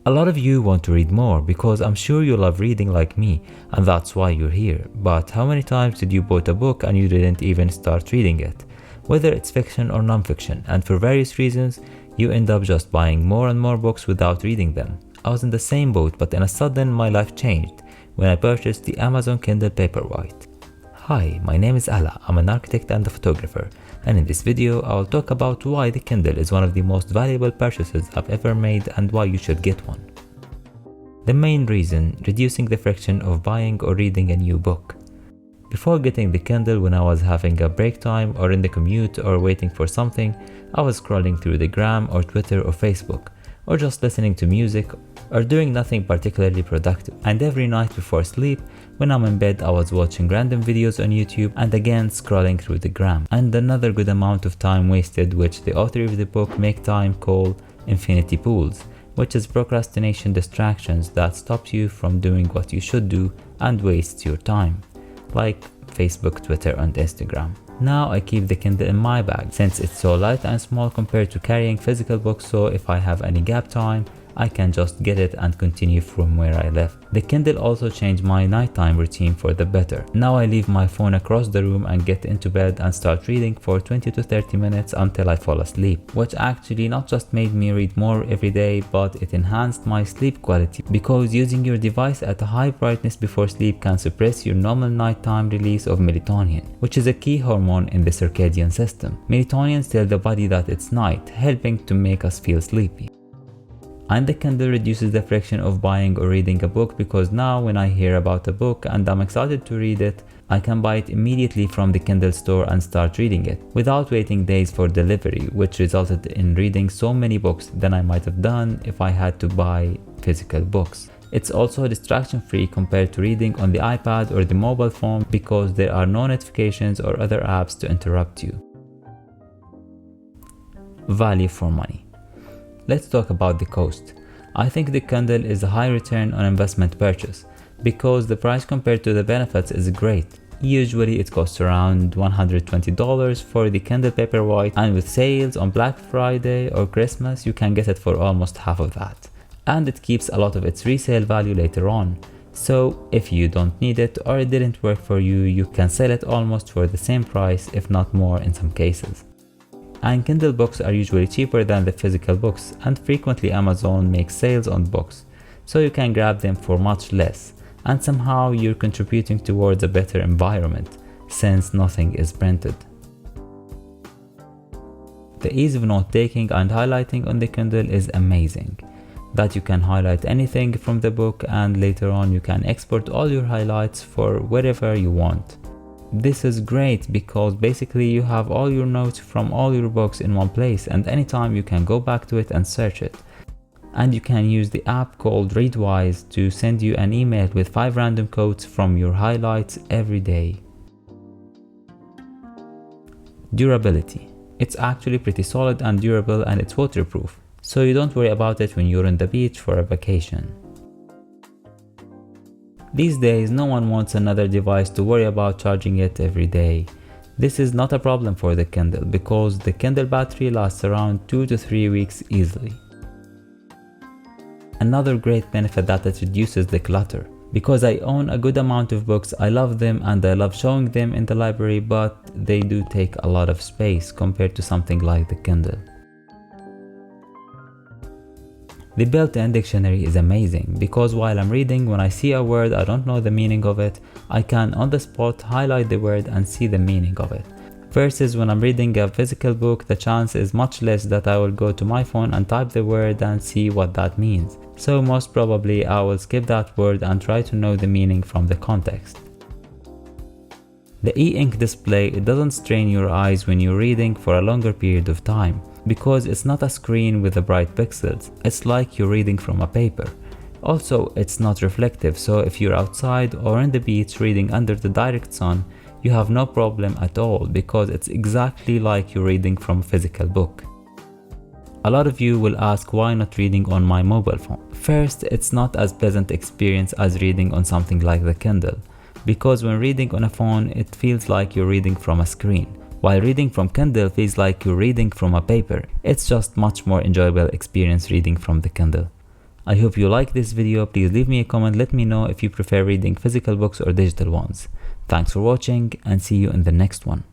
A lot of you want to read more because I'm sure you love reading like me, and that's why you're here. But how many times did you bought a book and you didn't even start reading it? Whether it's fiction or non-fiction, and for various reasons, you end up just buying more and more books without reading them. I was in the same boat, but in a sudden my life changed when I purchased the Amazon Kindle Paperwhite. Hi, my name is Ala. I'm an architect and a photographer, and in this video I will talk about why the Kindle is one of the most valuable purchases I've ever made and why you should get one. The main reason: reducing the friction of buying or reading a new book. Before getting the Kindle, when I was having a break time or in the commute or waiting for something, I was scrolling through the gram or Twitter or Facebook, or just listening to music or doing nothing particularly productive. And every night before sleep, when I'm in bed, I was watching random videos on YouTube and again scrolling through the gram. And another good amount of time wasted, which the author of the book Make Time call infinity pools, which is procrastination distractions that stops you from doing what you should do and wastes your time, like Facebook, Twitter and Instagram. Now I keep the Kindle in my bag since it's so light and small compared to carrying physical books, so if I have any gap time, I can just get it and continue from where I left. The Kindle also changed my nighttime routine for the better. Now I leave my phone across the room and get into bed and start reading for 20 to 30 minutes until I fall asleep, which actually not just made me read more every day, but it enhanced my sleep quality, because using your device at a high brightness before sleep can suppress your normal nighttime release of melatonin, which is a key hormone in the circadian system. Melatonin tells the body that it's night, helping to make us feel sleepy. And the Kindle reduces the friction of buying or reading a book, because now when I hear about a book and I'm excited to read it, I can buy it immediately from the Kindle store and start reading it without waiting days for delivery, which resulted in reading so many books than I might have done if I had to buy physical books. It's also distraction free compared to reading on the iPad or the mobile phone, because there are no notifications or other apps to interrupt you. Value for money. Let's talk about the cost. I think the Kindle is a high return on investment purchase, because the price compared to the benefits is great. Usually it costs around $120 for the Kindle Paperwhite, and with sales on Black Friday or Christmas you can get it for almost half of that. And it keeps a lot of its resale value later on. So if you don't need it or it didn't work for you, you can sell it almost for the same price, if not more in some cases. And Kindle books are usually cheaper than the physical books, and frequently Amazon makes sales on books, so you can grab them for much less, and somehow you're contributing towards a better environment, since nothing is printed. The ease of note-taking and highlighting on the Kindle is amazing, that you can highlight anything from the book and later on you can export all your highlights for wherever you want. This is great because basically you have all your notes from all your books in one place, and anytime you can go back to it and search it. And you can use the app called Readwise to send you an email with 5 random quotes from your highlights every day. Durability. It's actually pretty solid and durable, and it's waterproof, so you don't worry about it when you're on the beach for a vacation. These days, no one wants another device to worry about charging it every day. This is not a problem for the Kindle, because the Kindle battery lasts around 2 to 3 weeks easily. Another great benefit that it reduces the clutter. Because I own a good amount of books, I love them and I love showing them in the library, but they do take a lot of space compared to something like the Kindle. The built-in dictionary is amazing, because while I'm reading, when I see a word I don't know the meaning of it, I can on the spot highlight the word and see the meaning of it. Versus when I'm reading a physical book, the chance is much less that I will go to my phone and type the word and see what that means. So most probably I will skip that word and try to know the meaning from the context. The e-ink display, it doesn't strain your eyes when you're reading for a longer period of time, because it's not a screen with the bright pixels. It's like you're reading from a paper. Also, it's not reflective, so if you're outside or on the beach reading under the direct sun, you have no problem at all, because it's exactly like you're reading from a physical book. A lot of you will ask why not reading on my mobile phone. First, it's not as pleasant experience as reading on something like the Kindle, because when reading on a phone, it feels like you're reading from a screen, while reading from Kindle feels like you're reading from a paper. It's just much more enjoyable experience reading from the Kindle. I hope you like this video. Please leave me a comment. Let me know if you prefer reading physical books or digital ones. Thanks for watching and see you in the next one.